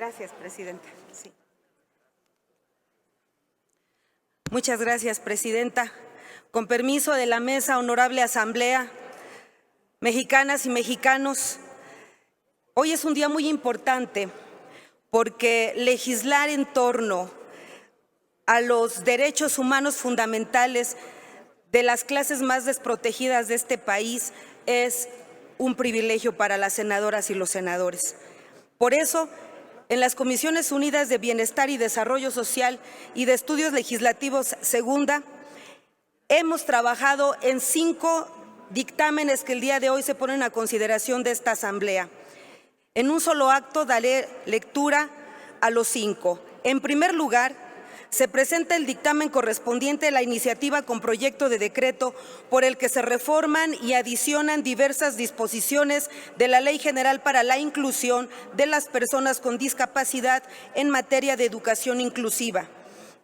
Gracias, presidenta. Sí. Muchas gracias, presidenta. Con permiso de la mesa, honorable asamblea, mexicanas y mexicanos, hoy es un día muy importante porque legislar en torno a los derechos humanos fundamentales de las clases más desprotegidas de este país es un privilegio para las senadoras y los senadores. Por eso, en las Comisiones Unidas de Bienestar y Desarrollo Social y de Estudios Legislativos Segunda, hemos trabajado en 5 dictámenes que el día de hoy se ponen a consideración de esta asamblea. En un solo acto daré lectura a los 5. En primer lugar, se presenta el dictamen correspondiente a la iniciativa con proyecto de decreto por el que se reforman y adicionan diversas disposiciones de la Ley General para la Inclusión de las Personas con Discapacidad en materia de educación inclusiva.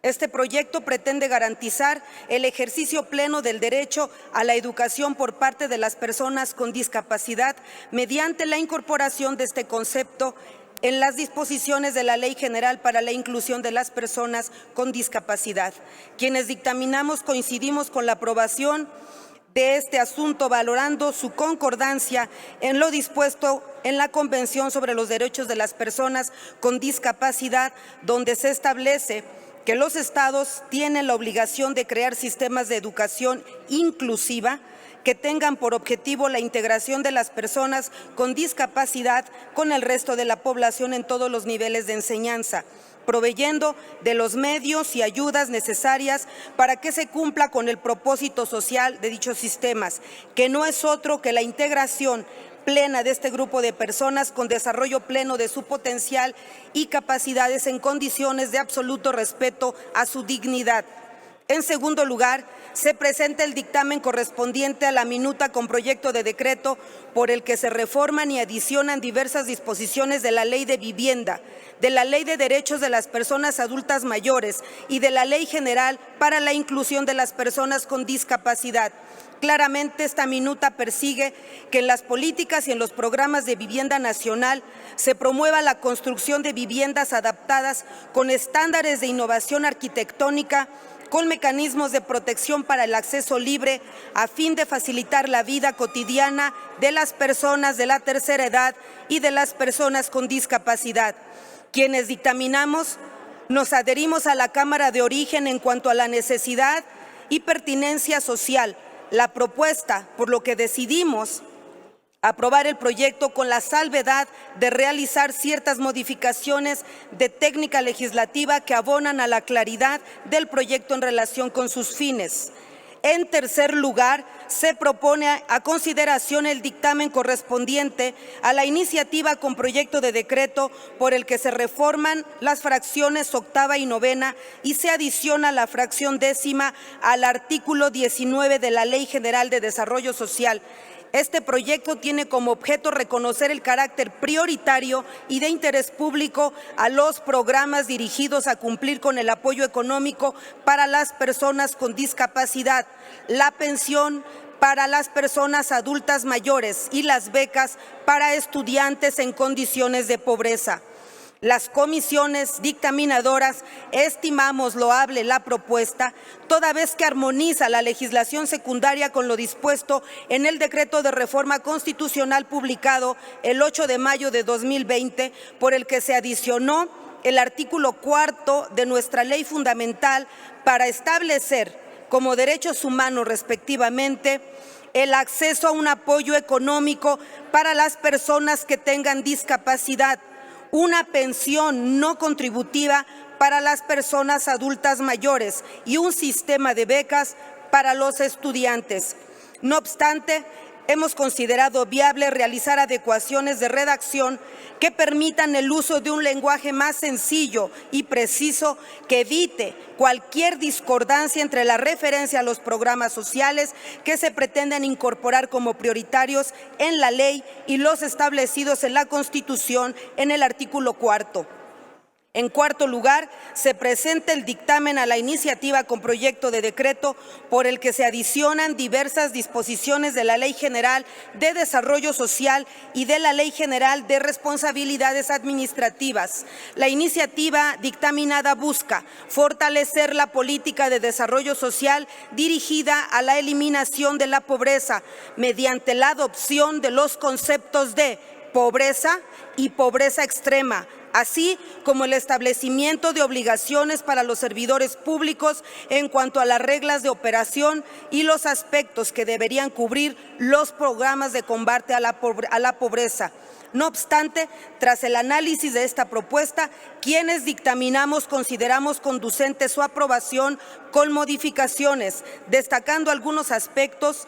Este proyecto pretende garantizar el ejercicio pleno del derecho a la educación por parte de las personas con discapacidad mediante la incorporación de este concepto en las disposiciones de la Ley General para la Inclusión de las Personas con Discapacidad. Quienes dictaminamos coincidimos con la aprobación de este asunto, valorando su concordancia en lo dispuesto en la Convención sobre los Derechos de las Personas con Discapacidad, donde se establece que los estados tienen la obligación de crear sistemas de educación inclusiva que tengan por objetivo la integración de las personas con discapacidad con el resto de la población en todos los niveles de enseñanza, proveyendo de los medios y ayudas necesarias para que se cumpla con el propósito social de dichos sistemas, que no es otro que la integración plena de este grupo de personas con desarrollo pleno de su potencial y capacidades en condiciones de absoluto respeto a su dignidad. En segundo lugar, se presenta el dictamen correspondiente a la minuta con proyecto de decreto por el que se reforman y adicionan diversas disposiciones de la Ley de Vivienda, de la Ley de Derechos de las Personas Adultas Mayores y de la Ley General para la Inclusión de las Personas con Discapacidad. Claramente, esta minuta persigue que en las políticas y en los programas de vivienda nacional se promueva la construcción de viviendas adaptadas con estándares de innovación arquitectónica, con mecanismos de protección para el acceso libre, a fin de facilitar la vida cotidiana de las personas de la tercera edad y de las personas con discapacidad. Quienes dictaminamos nos adherimos a la Cámara de Origen en cuanto a la necesidad y pertinencia social. La propuesta, por lo que decidimos aprobar el proyecto con la salvedad de realizar ciertas modificaciones de técnica legislativa que abonan a la claridad del proyecto en relación con sus fines. En tercer lugar, se propone a consideración el dictamen correspondiente a la iniciativa con proyecto de decreto por el que se reforman las fracciones octava y novena y se adiciona la fracción décima al artículo 19 de la Ley General de Desarrollo Social. Este proyecto tiene como objeto reconocer el carácter prioritario y de interés público a los programas dirigidos a cumplir con el apoyo económico para las personas con discapacidad, la pensión para las personas adultas mayores y las becas para estudiantes en condiciones de pobreza. Las comisiones dictaminadoras estimamos loable la propuesta, toda vez que armoniza la legislación secundaria con lo dispuesto en el decreto de reforma constitucional publicado el 8 de mayo de 2020, por el que se adicionó el artículo 4 de nuestra ley fundamental para establecer como derechos humanos respectivamente el acceso a un apoyo económico para las personas que tengan discapacidad, una pensión no contributiva para las personas adultas mayores y un sistema de becas para los estudiantes. No obstante, hemos considerado viable realizar adecuaciones de redacción que permitan el uso de un lenguaje más sencillo y preciso que evite cualquier discordancia entre la referencia a los programas sociales que se pretenden incorporar como prioritarios en la ley y los establecidos en la Constitución en el artículo 4. En cuarto lugar, se presenta el dictamen a la iniciativa con proyecto de decreto por el que se adicionan diversas disposiciones de la Ley General de Desarrollo Social y de la Ley General de Responsabilidades Administrativas. La iniciativa dictaminada busca fortalecer la política de desarrollo social dirigida a la eliminación de la pobreza mediante la adopción de los conceptos de pobreza y pobreza extrema, así como el establecimiento de obligaciones para los servidores públicos en cuanto a las reglas de operación y los aspectos que deberían cubrir los programas de combate a la pobreza. No obstante, tras el análisis de esta propuesta, quienes dictaminamos consideramos conducente su aprobación con modificaciones, destacando algunos aspectos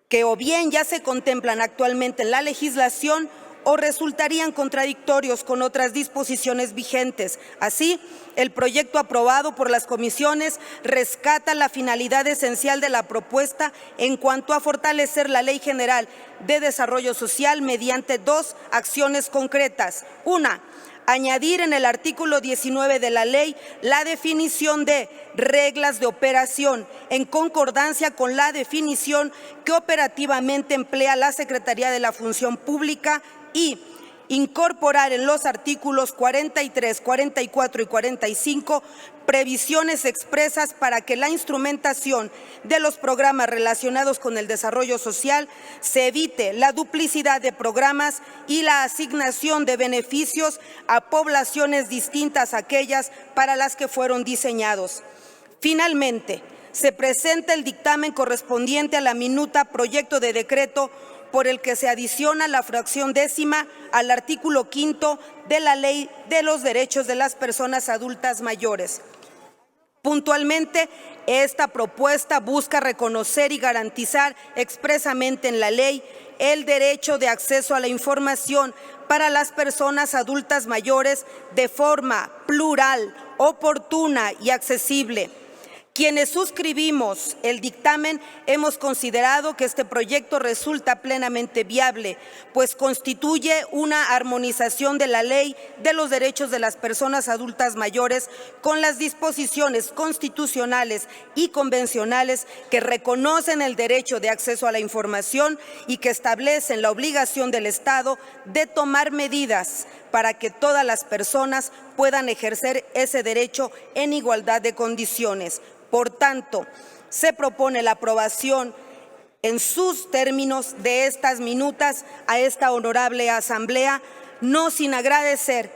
que o bien ya se contemplan actualmente en la legislación o resultarían contradictorios con otras disposiciones vigentes. Así, el proyecto aprobado por las comisiones rescata la finalidad esencial de la propuesta en cuanto a fortalecer la Ley General de Desarrollo Social mediante dos acciones concretas. Una, añadir en el artículo 19 de la ley la definición de reglas de operación en concordancia con la definición que operativamente emplea la Secretaría de la Función Pública y incorporar en los artículos 43, 44 y 45 previsiones expresas para que la instrumentación de los programas relacionados con el desarrollo social se evite la duplicidad de programas y la asignación de beneficios a poblaciones distintas a aquellas para las que fueron diseñados. Finalmente, se presenta el dictamen correspondiente a la minuta proyecto de decreto por el que se adiciona la fracción 10ª al artículo 5 de la Ley de los Derechos de las Personas Adultas Mayores. Puntualmente, esta propuesta busca reconocer y garantizar expresamente en la ley el derecho de acceso a la información para las personas adultas mayores de forma plural, oportuna y accesible. Quienes suscribimos el dictamen hemos considerado que este proyecto resulta plenamente viable, pues constituye una armonización de la Ley de los Derechos de las Personas Adultas Mayores con las disposiciones constitucionales y convencionales que reconocen el derecho de acceso a la información y que establecen la obligación del Estado de tomar medidas para que todas las personas puedan ejercer ese derecho en igualdad de condiciones. Por tanto, se propone la aprobación en sus términos de estas minutas a esta honorable Asamblea, no sin agradecer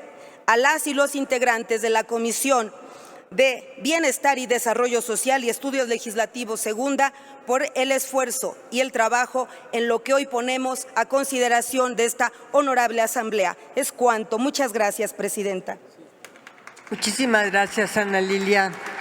a las y los integrantes de la Comisión de Bienestar y Desarrollo Social y Estudios Legislativos Segunda por el esfuerzo y el trabajo en lo que hoy ponemos a consideración de esta honorable Asamblea. Es cuanto. Muchas gracias, Presidenta. Muchísimas gracias, Ana Lilia.